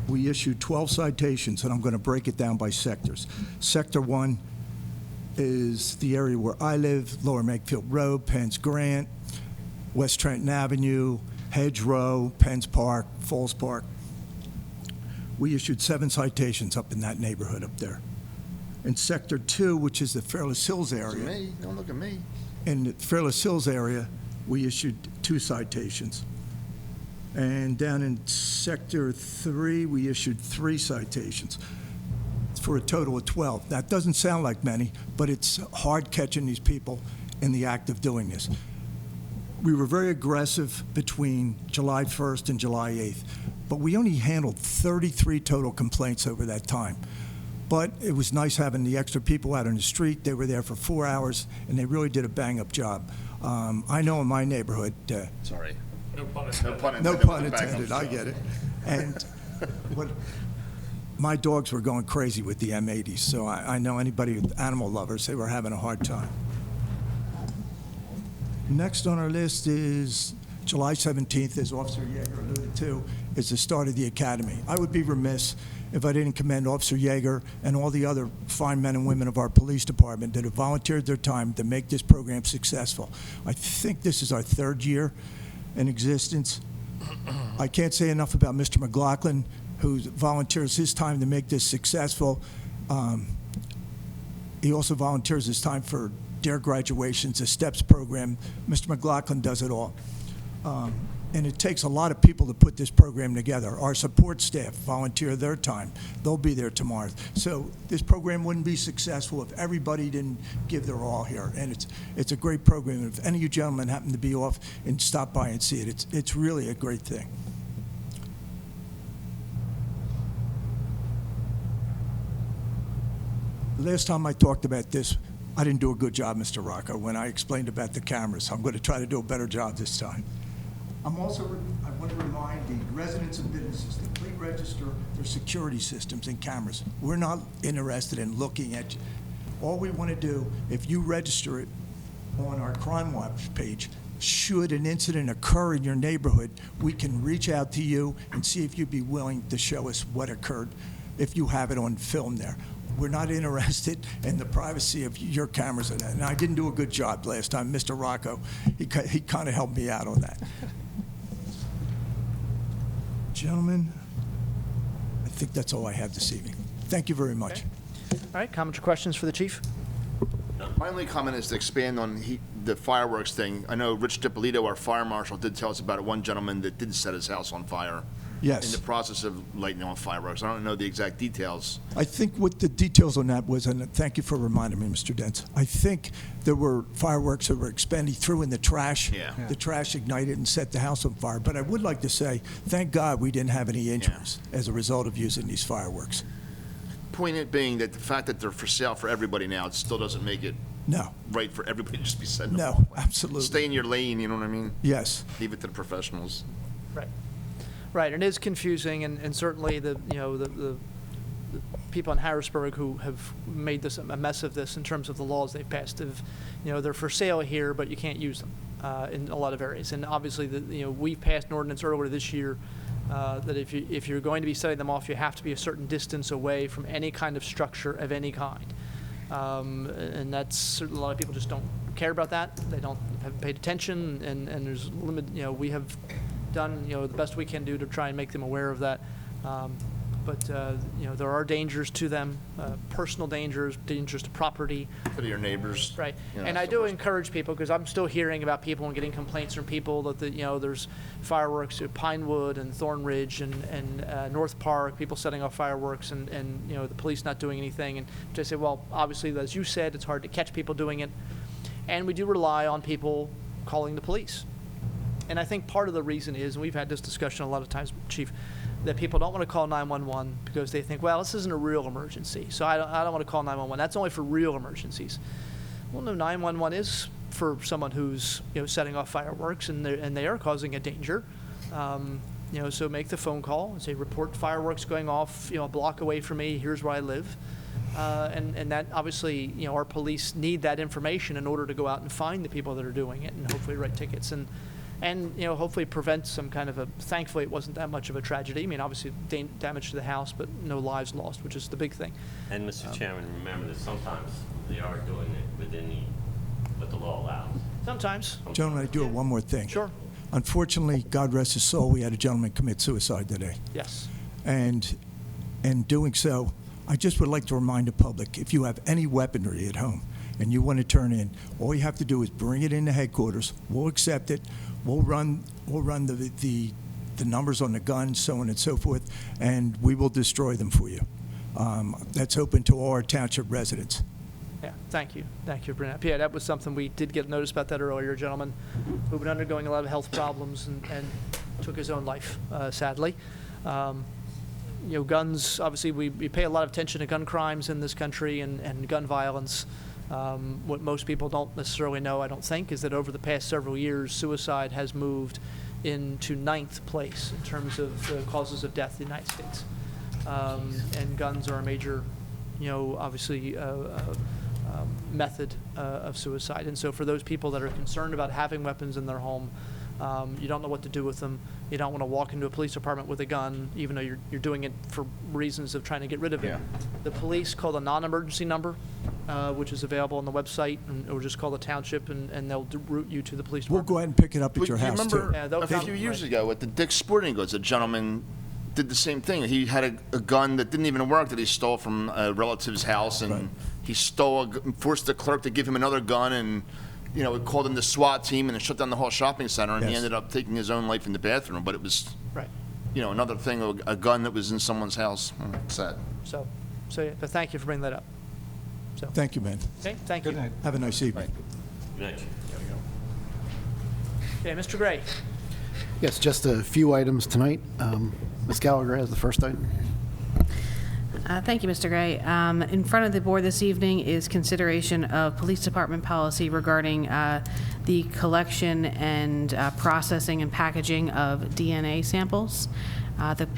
we issued 12 citations, and I'm going to break it down by sectors. Sector 1 is the area where I live, Lower Makefield Road, Penn's Grant, West Trenton Avenue, Hedge Row, Penn's Park, Falls Park. We issued 7 citations up in that neighborhood up there. In Sector 2, which is the Fairless Hills area. Me, don't look at me. In the Fairless Hills area, we issued 2 citations. And down in Sector 3, we issued 3 citations for a total of 12. That doesn't sound like many, but it's hard catching these people in the act of doing this. We were very aggressive between July 1st and July 8th, but we only handled 33 total complaints over that time. But it was nice having the extra people out on the street. They were there for 4 hours, and they really did a bang-up job. I know in my neighborhood... Sorry. No pun intended. No pun intended, I get it. And my dogs were going crazy with the M80s, so I know anybody with animal lovers, they were having a hard time. Next on our list is July 17th, as Officer Yeager alluded to, is the start of the academy. I would be remiss if I didn't commend Officer Yeager and all the other fine men and women of our police department that have volunteered their time to make this program successful. I think this is our 3rd year in existence. I can't say enough about Mr. McLaughlin, who volunteers his time to make this successful. He also volunteers his time for DARE graduations, the STEPS program. Mr. McLaughlin does it all. And it takes a lot of people to put this program together. Our support staff volunteer their time. They'll be there tomorrow. So this program wouldn't be successful if everybody didn't give their all here. And it's a great program. And if any of you gentlemen happen to be off and stop by and see it, it's really a great thing. The last time I talked about this, I didn't do a good job, Mr. Rocco, when I explained about the cameras. I'm going to try to do a better job this time. I want to remind the residents and businesses to please register their security systems and cameras. We're not interested in looking at you. All we want to do, if you register it on our Crime Watch page, should an incident occur in your neighborhood, we can reach out to you and see if you'd be willing to show us what occurred if you have it on film there. We're not interested in the privacy of your cameras and that. And I didn't do a good job last time. Mr. Rocco, he kind of helped me out on that. Gentlemen, I think that's all I have this evening. Thank you very much. Okay. All right, comments or questions for the chief? My only comment is to expand on the fireworks thing. I know Rich DiPolito, our fire marshal, did tell us about one gentleman that did set his house on fire. Yes. In the process of lighting on fireworks. I don't know the exact details. I think what the details on that was, and thank you for reminding me, Mr. Dents, I think there were fireworks that were expended, threw in the trash. Yeah. The trash ignited and set the house on fire. But I would like to say, thank God we didn't have any injuries as a result of using these fireworks. Point it being that the fact that they're for sale for everybody now, it still doesn't make it right for everybody to just be setting them off. No, absolutely. Stay in your lane, you know what I mean? Yes. Leave it to the professionals. Right. Right, and it is confusing, and certainly the people in Harrisburg who have made this a mess of this in terms of the laws they've passed. They're for sale here, but you can't use them in a lot of areas. And obviously, we passed an ordinance earlier this year that if you're going to be setting them off, you have to be a certain distance away from any kind of structure of any kind. And that's a lot of people just don't care about that. They haven't paid attention, and there's limit. We have done the best we can do to try and make them aware of that. But there are dangers to them, personal dangers to property. To your neighbors. Right. And I do encourage people, because I'm still hearing about people and getting complaints from people that there's fireworks at Pinewood and Thornridge and North Park, people setting off fireworks and the police not doing anything. And I say, well, obviously, as you said, it's hard to catch people doing it. And we do rely on people calling the police. And I think part of the reason is, and we've had this discussion a lot of times, Chief, that people don't want to call 911 because they think, well, this isn't a real emergency, so I don't want to call 911. That's only for real emergencies. Well, no, 911 is for someone who's setting off fireworks and they are causing a danger. So make the phone call and say, report fireworks going off a block away from me. Here's where I live. And that obviously, our police need that information in order to go out and find the people that are doing it and hopefully write tickets. And and, you know, hopefully prevent some kind of a, thankfully it wasn't that much of a tragedy. I mean, obviously damage to the house, but no lives lost, which is the big thing. And Mr. Chairman, remember that sometimes they are doing it within what the law allows. Sometimes. Gentlemen, I do have one more thing. Sure. Unfortunately, God rest his soul, we had a gentleman commit suicide today. Yes. And in doing so, I just would like to remind the public, if you have any weaponry at home and you want to turn in, all you have to do is bring it into headquarters. We'll accept it. We'll run the numbers on the gun, so on and so forth, and we will destroy them for you. That's open to all our township residents. Yeah, thank you. Thank you for bringing that up. Yeah, that was something we did get notice about that earlier, a gentleman who'd been undergoing a lot of health problems and took his own life, sadly. You know, guns, obviously, we pay a lot of attention to gun crimes in this country and gun violence. What most people don't necessarily know, I don't think, is that over the past several years, suicide has moved into 9th place in terms of the causes of death in the United States. And guns are a major, you know, obviously, method of suicide. And so for those people that are concerned about having weapons in their home, you don't know what to do with them. You don't want to walk into a police department with a gun, even though you're doing it for reasons of trying to get rid of it. Yeah. The police call the non-emergency number, which is available on the website, or just call the township, and they'll route you to the police We'll department. go ahead and pick it up at But your you house, remember too. Yeah, they'll a come, few years right. ago at the Dick's Sporting Goods, a gentleman did the same thing. He had a gun that didn't even work that he stole from a relative's house, and he forced the clerk to give him another gun, and you know, it called in the SWAT team, and it shut down the whole shopping center, and he Yes. ended up taking his own life in the bathroom. But it was, Right. you know, another thing, a gun that was in someone's house. Sad. So yeah, but thank you for bringing that up. So, Thank you, man. okay, thank you. Have a nice evening. Good night. Okay, Mr. Gray. Yes, just a few items tonight. Ms. Gallagher has the first item. Thank you, Mr. Gray. In front of the board this evening is consideration of police department policy regarding the collection and processing and packaging of DNA samples. The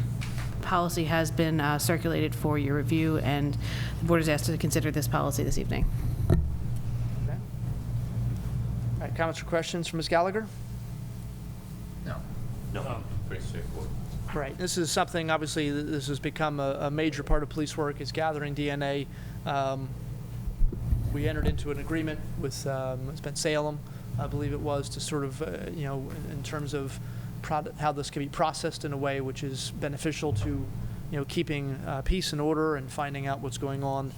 policy has been circulated for your review, and the board is asked to consider this policy this evening. Okay. All right, comments or questions from Ms. Gallagher? No, pretty straightforward. Right. This is something, obviously, this has become a major part of police work, is gathering DNA. We entered into an agreement with, it's been Salem, I believe it was, to sort of, you know, in terms of how this can be processed in a way which is beneficial to, you know, keeping peace and order and finding out what's going on,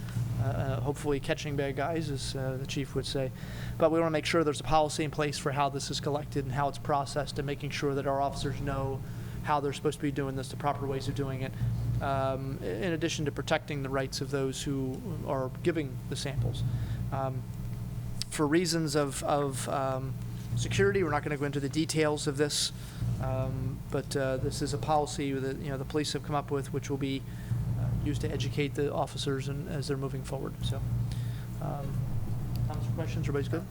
hopefully catching bad guys, as the chief would say. But we want to make sure there's a policy in place for how this is collected and how it's processed, and making sure that our officers know how they're supposed to be doing this, the proper ways of doing it, in addition to protecting the rights of those who are giving the samples. For reasons of security, we're not going to go into the details of this, but this is a policy that, you know, the police have come up with, which will be used to educate the officers and as they're moving forward. So, comments or questions? Everybody's good?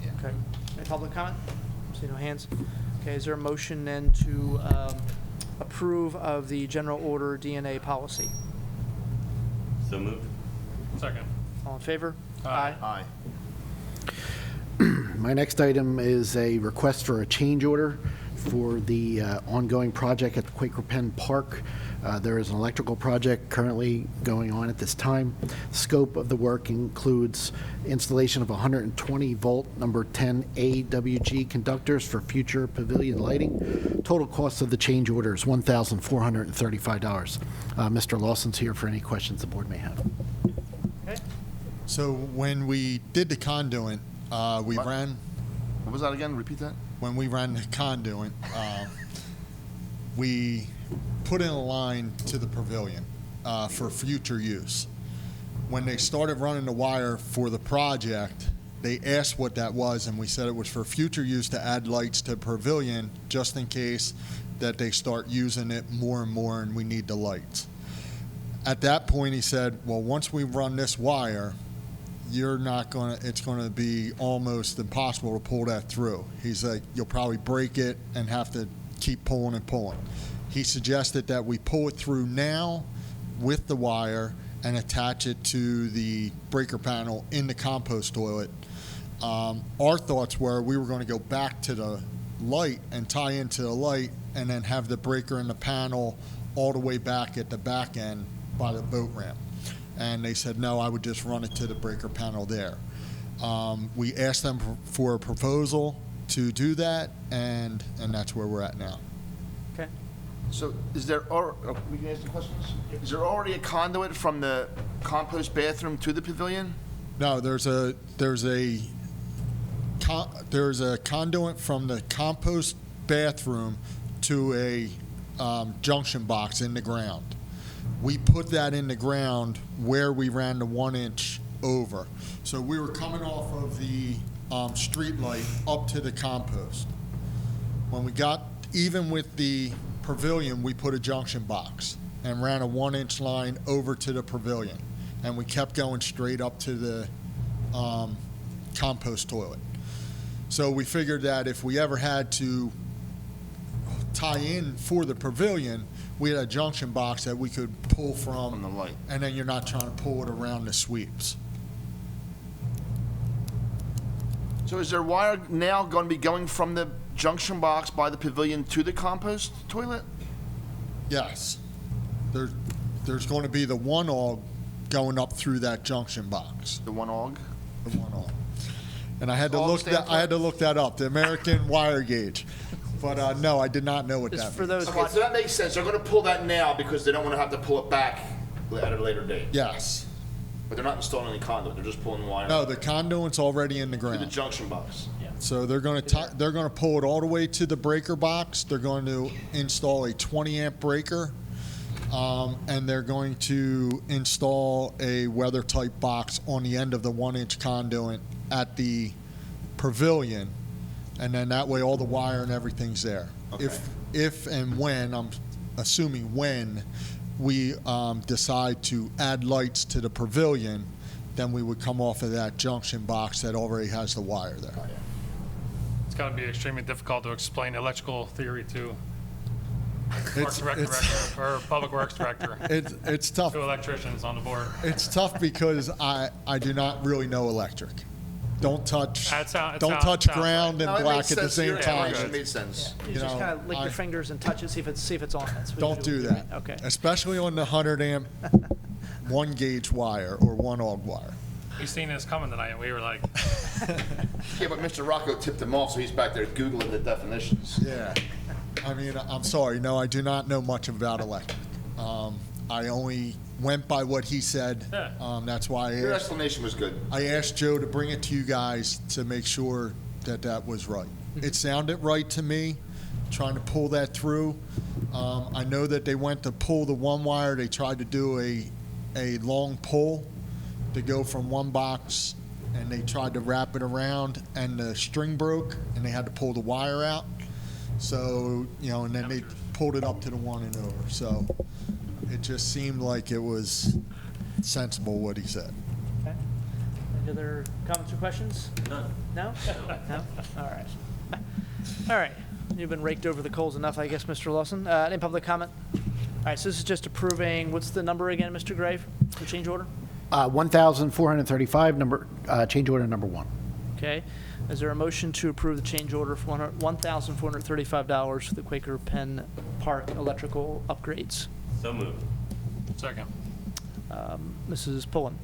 Yeah. Okay. Any public comment? See no hands. Okay. Is there a motion then to approve of the general order DNA policy? So moved. Second. All in favor? Aye. My next item is a request for a change order for the ongoing project at the Quaker Penn Park. There is an electrical project currently going on at this time. The scope of the work includes installation of 120-volt number 10 AWG conductors for future pavilion lighting. Total cost of the change order is $1,435. Mr. Lawson's here for any questions the board may have. Okay. So when we did the conduit, we What? ran, What was that again? Repeat that. when we ran the conduit, we put in a line to the pavilion for future use. When they started running the wire for the project, they asked what that was, and we said it was for future use to add lights to the pavilion, just in case that they start using it more and more and we need the lights. At that point, he said, well, once we run this wire, it's gonna be almost impossible to pull that through. He's like, you'll probably break it and have to keep pulling and pulling. He suggested that we pull it through now with the wire and attach it to the breaker panel in the compost toilet. Our thoughts were we were gonna go back to the light and tie into the light and then have the breaker and the panel all the way back at the back end by the boat ramp. And they said, no, I would just run it to the breaker panel there. We asked them for a proposal to do that, and that's where we're at now. Okay. So is there, we can ask the questions? Is there already a conduit from the compost bathroom to the pavilion? No, there's a conduit from the compost bathroom to a junction box in the ground. We put that in the ground where we ran the 1-inch over. So we were coming off of the street light up to the compost. When we got even with the pavilion, we put a junction box and ran a 1-inch line over to the pavilion. And we kept going straight up to the compost toilet. So we figured that if we ever had to tie in for the pavilion, we had a junction box that we could pull from the light. And then you're not trying to pull it around the sweeps. So is there wire now going to be going from the junction box by the pavilion to the compost toilet? Yes. There's going to be the 1 AUG going up through that junction box. The 1 AUG? The 1 AUG. And I had to AUG look stands that I had to look that up, the American wire gauge. But no, I did not know what Just that for means. those Okay, so that makes sense. They're going to pull that now because they don't want to have to pull it back at a later date. Yes. But they're not installing any conduit. They're just pulling the wire No, the conduit's already in the to the ground. junction box. So they're going to pull it all the way to the breaker box. They're going to install a 20-amp breaker, and they're going to install a weather-type box on the end of the 1-inch conduit at the pavilion, and then that way all the wire and everything's there. Okay. If and when, I'm assuming when, we decide to add lights to the pavilion, then we would come off of that junction box that already has the wire there. It's got to be extremely difficult to explain electrical theory to It's- Parks and Rec it's- director or Public Works director. It's tough. Two electricians on the board. It's tough because I do not really know electric. Don't touch It don't sounds touch right. ground and No, it black makes at the sense. same Your time. explanation made sense. You You just know, kind of lick your I- fingers and touch it, see if it's on. That's what Don't you do that. Okay. Especially on the 100 amp 1 gauge wire or 1 AUG wire. We seen this coming tonight, and we were like, Yeah, but Mr. Rocco tipped him off, so he's back there Googling the definitions. Yeah. I mean, I'm sorry. No, I do not know much about electric. I only went by what he said. Yeah. That's why Your explanation was good. I asked Joe to bring it to you guys to make sure that that was right. It sounded right to me, trying to pull that through. I know that they went to pull the one wire. They tried to do a long pull to go from one box, and they tried to wrap it around, and the string broke, and they had to pull the wire out. So, and then they pulled it up to the 1 and over. So it just seemed like it was sensible what he said. Okay. Any other comments or questions? None. No? No? All right. All right. You've been raked over the coals enough, I guess, Mr. Lawson. Any public comment? All right, so this is just approving, what's the number again, Mr. Grave, for change order? 1,435, change order number 1. Okay. Is there a motion to approve the change order for $1,435 for the Quaker Penn Park electrical upgrades? So moved. second. Mrs. Pullen?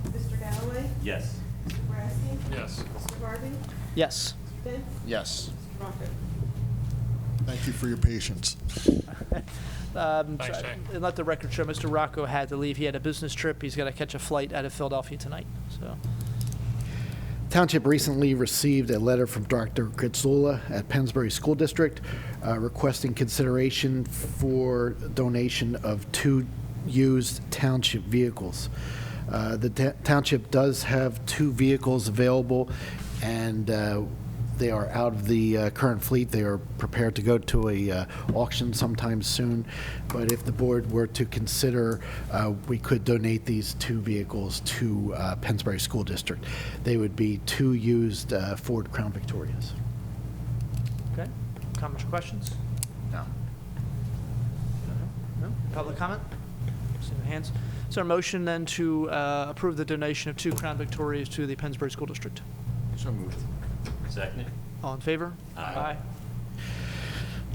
Mr. Galloway? Yes. Mr. Boraski? Yes. Mr. Garvey? Yes. Mr. Finn? Yes. Mr. Rocco? Thank you for your patience. Thanks, Jay. And let the record show, Mr. Rocco had to leave. He had a business trip. He's got to catch a flight out of Philadelphia tonight. So, Township recently received a letter from Dr. Gritzula at Pennsbury School District requesting consideration for donation of 2 used township vehicles. The township does have 2 vehicles available, and they are out of the current fleet. They are prepared to go to a auction sometime soon. But if the board were to consider, we could donate these 2 vehicles to Pennsbury School District. They would be 2 used Ford Crown Victorias. okay. Comments or questions? No. No? Public comment? See no hands. Is there a motion then to approve the donation of 2 Crown Victorias to the Pennsbury School District? So moved. Second. All in favor? Aye.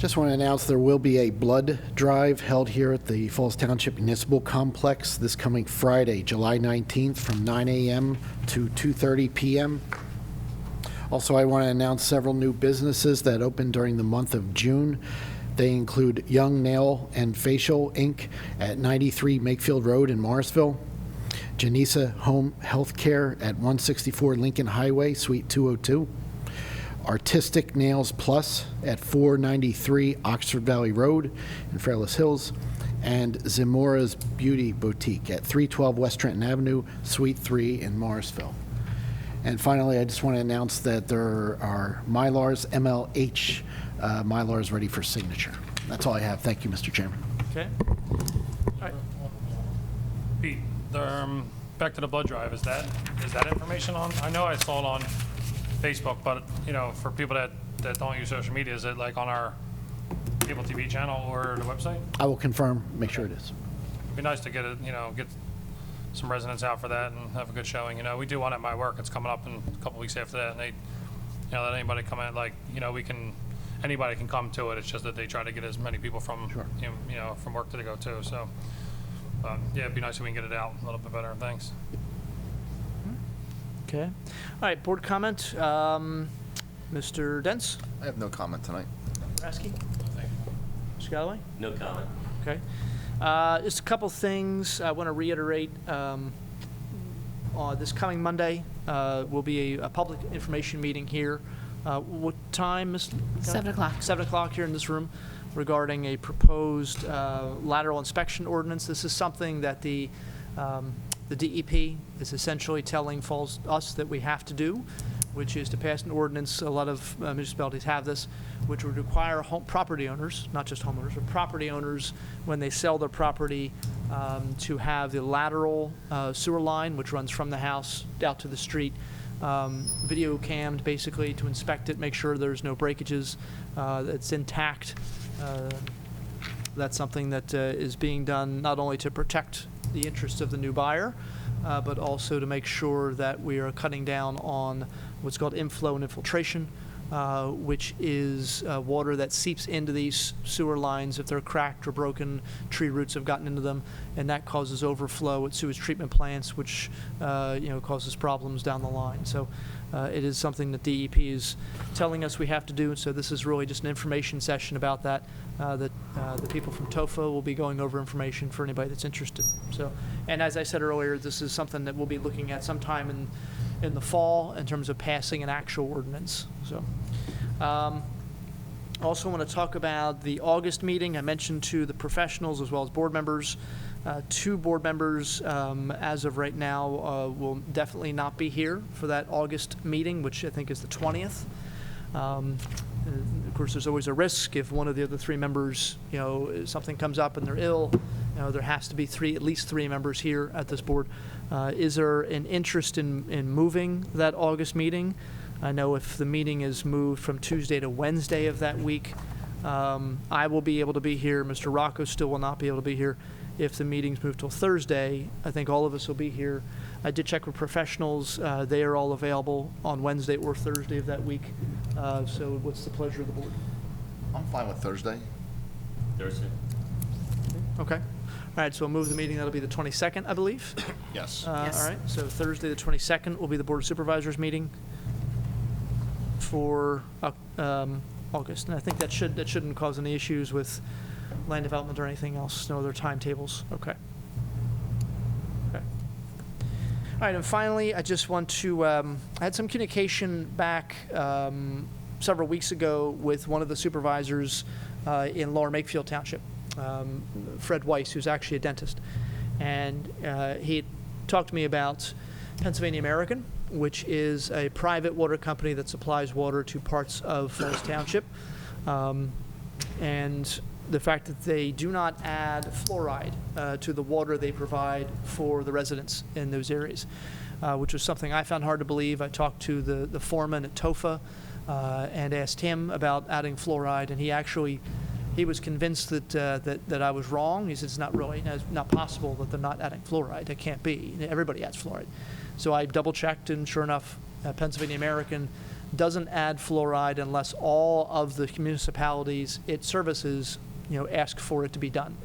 Just want to announce there will be a blood drive held here at the Falls Township Municipal Complex this coming Friday, July 19th, from 9 a.m. to 2:30 p.m. Also, I want to announce several new businesses that opened during the month of June. They include Young Nail and Facial, Inc. at 93 Makefield Road in Morrisville, Janissa Home Healthcare at 164 Lincoln Highway, Suite 202, Artistic Nails Plus at 493 Oxford Valley Road in Fairless Hills, and Zamora's Beauty Boutique at 312 West Trenton Avenue, Suite 3 in Morrisville. And finally, I just want to announce that there are Mylars, MLH Mylars ready for signature. That's all I have. Thank you, Mr. Chairman. Okay. All right. Pete, back to the blood drive, is that information on, I know I saw it on Facebook, but, you know, for people that don't use social media, is it like on our cable TV channel or the website? I will confirm, make sure it is. It'd be nice to get it, you know, get some residents out for that and have a good showing. You know, we do one at my work. It's coming up in a couple weeks after that, and they, you know, let anybody come in. Like, you know, anybody can come to it. It's just that they try to get as many people from, you know, from work to go to. So, yeah, it'd be nice if we can get it out a little bit better. Thanks. Okay. All right, board comment. Mr. Dents? I have no comment tonight. Rasky? Mr. Galloway? No comment. Okay. Just a couple things I want to reiterate. This coming Monday will be a public information meeting here. What time, Ms.? 7 o'clock. 7 o'clock here in this room regarding a proposed lateral inspection ordinance. This is something that the DEP is essentially telling us that we have to do, which is to pass an ordinance. A lot of municipalities have this, which would require property owners, not just homeowners, but property owners, when they sell their property, to have the lateral sewer line, which runs from the house out to the street, video cammed basically to inspect it, make sure there's no breakages, it's intact. That's something that is being done not only to protect the interests of the new buyer, but also to make sure that we are cutting down on what's called inflow and infiltration, which is water that seeps into these sewer lines if they're cracked or broken, tree roots have gotten into them, and that causes overflow at sewage treatment plants, which you know, causes problems down the line. So it is something that DEP is telling us we have to do. So this is really just an information session about that. The people from TOFA will be going over information for anybody that's interested. So, and as I said earlier, this is something that we'll be looking at sometime in the fall in terms of passing an actual ordinance. So, also want to talk about the August meeting. I mentioned to the professionals as well as board members. 2 board members, as of right now, will definitely not be here for that August meeting, which I think is the 20th. Of course, there's always a risk if one of the other 3 members, you know, something comes up and they're ill. You know, there has to be at least 3 members here at this board. Is there an interest in moving that August meeting? I know if the meeting is moved from Tuesday to Wednesday of that week, I will be able to be here. Mr. Rocco still will not be able to be here. If the meeting's moved till Thursday, I think all of us will be here. I did check with professionals. They are all available on Wednesday or Thursday of that week. So what's the pleasure of the board? I'm fine with Thursday. Thursday. Okay. All right, so we'll move the meeting. That'll be the 22nd, I believe. Yes. Yes. All right, so Thursday the 22nd will be the Board of Supervisors meeting for August. And I think that shouldn't cause any issues with land development or anything else, no other timetables. Okay. Okay. All right, and finally, I just want to, I had some communication back several weeks ago with one of the supervisors in Lower Makefield Township, Fred Weiss, who's actually a dentist. And he had talked to me about Pennsylvania American, which is a private water company that supplies water to parts of Falls Township. And the fact that they do not add fluoride to the water they provide for the residents in those areas, which was something I found hard to believe. I talked to the foreman at TOFA and asked him about adding fluoride, and he was convinced that I was wrong. He said it's not possible that they're not adding fluoride. It can't be. Everybody adds fluoride. So I double checked, and sure enough, Pennsylvania American doesn't add fluoride unless all of the municipalities it services, ask for it to be done.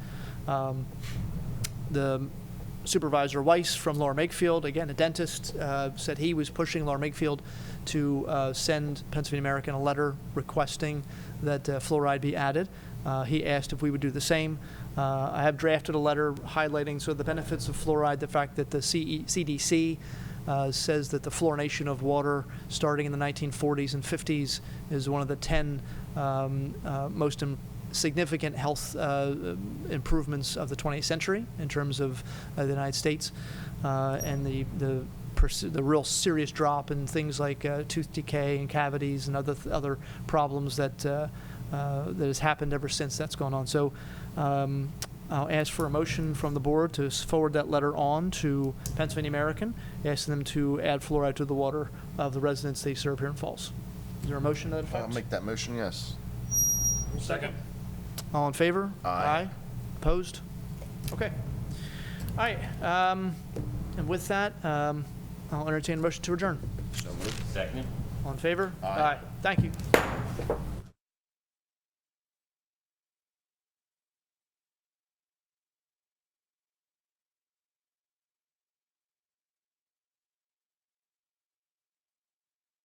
The Supervisor Weiss from Lower Makefield, again, a dentist, said he was pushing Lower Makefield to send Pennsylvania American a letter requesting that fluoride be added. He asked if we would do the same. I have drafted a letter highlighting sort of the benefits of fluoride, the fact that the CDC says that the fluorination of water starting in the 1940s and 50s is one of the 10 most significant health improvements of the 20th century in terms of the United States, and the real serious drop in things like tooth decay and cavities and other problems that has happened ever since that's gone on. So I'll ask for a motion from the board to forward that letter on to Pennsylvania American, asking them to add fluoride to the water of the residents they serve here in Falls. Is there a motion to that effect? I'll make that motion, yes. Second. All in favor? Aye. Opposed? Okay. All right. And with that, I'll entertain a motion to adjourn. So moved. Second. All in favor? Aye. Thank you.